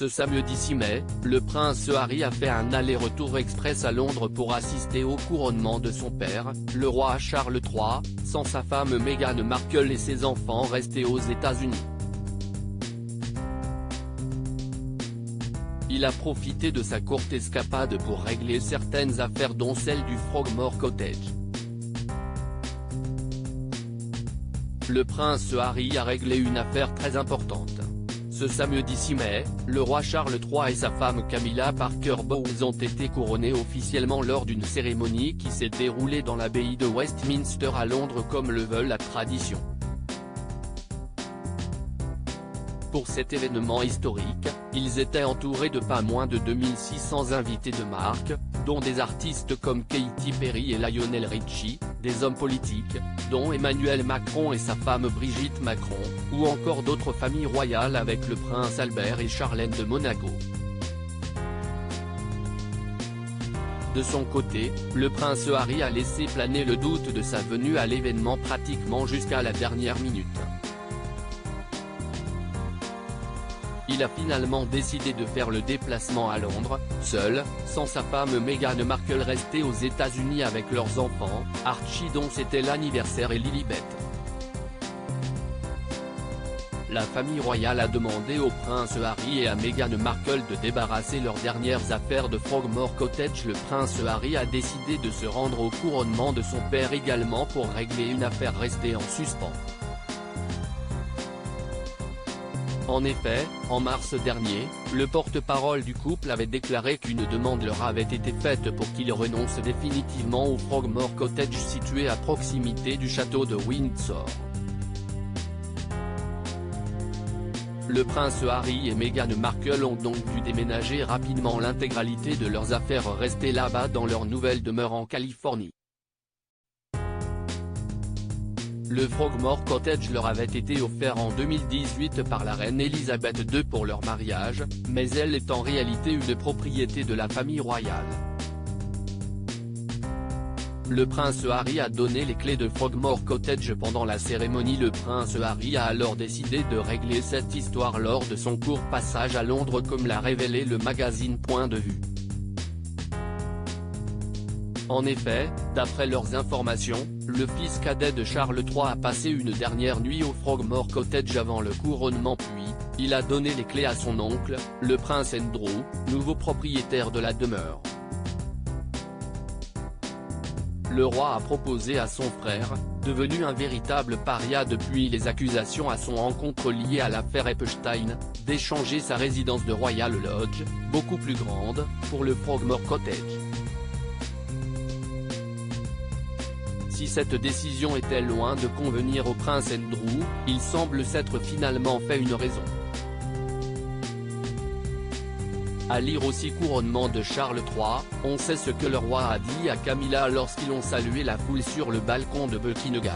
Ce samedi 6 mai, le prince Harry a fait un aller-retour express à Londres pour assister au couronnement de son père, le roi Charles III, sans sa femme Meghan Markle et ses enfants restés aux États-Unis. Il a profité de sa courte escapade pour régler certaines affaires dont celle du Frogmore Cottage. Le prince Harry a réglé une affaire très importante. Ce samedi 6 mai, le roi Charles III et sa femme Camilla Parker Bowles ont été couronnés officiellement lors d'une cérémonie qui s'est déroulée dans l'abbaye de Westminster à Londres comme le veut la tradition. Pour cet événement historique, ils étaient entourés de pas moins de 2600 invités de marque, dont des artistes comme Katy Perry et Lionel Richie, des hommes politiques, dont Emmanuel Macron et sa femme Brigitte Macron, ou encore d'autres familles royales avec le prince Albert et Charlène de Monaco. De son côté, le prince Harry a laissé planer le doute de sa venue à l'événement pratiquement jusqu'à la dernière minute. Il a finalement décidé de faire le déplacement à Londres, seul, sans sa femme Meghan Markle restée aux États-Unis avec leurs enfants, Archie dont c'était l'anniversaire et Lilibet. La famille royale a demandé au prince Harry et à Meghan Markle de débarrasser leurs dernières affaires de Frogmore Cottage. Le prince Harry a décidé de se rendre au couronnement de son père également pour régler une affaire restée en suspens. En effet, en mars dernier, le porte-parole du couple avait déclaré qu'une demande leur avait été faite pour qu'ils renoncent définitivement au Frogmore Cottage situé à proximité du château de Windsor. Le prince Harry et Meghan Markle ont donc dû déménager rapidement l'intégralité de leurs affaires restées là-bas dans leur nouvelle demeure en Californie. Le Frogmore Cottage leur avait été offert en 2018 par la reine Elisabeth II pour leur mariage, mais elle est en réalité une propriété de la famille royale. Le prince Harry a donné les clés de Frogmore Cottage pendant la cérémonie. Le prince Harry a alors décidé de régler cette histoire lors de son court passage à Londres comme l'a révélé le magazine Point de Vue. En effet, d'après leurs informations, le fils cadet de Charles III a passé une dernière nuit au Frogmore Cottage avant le couronnement puis, il a donné les clés à son oncle, le prince Andrew, nouveau propriétaire de la demeure. Le roi a proposé à son frère, devenu un véritable paria depuis les accusations à son encontre liées à l'affaire Epstein, d'échanger sa résidence de Royal Lodge, beaucoup plus grande, pour le Frogmore Cottage. Si cette décision était loin de convenir au prince Andrew, il semble s'être finalement fait une raison. À lire aussi couronnement de Charles III, on sait ce que le roi a dit à Camilla lorsqu'ils ont salué la foule sur le balcon de Buckingham.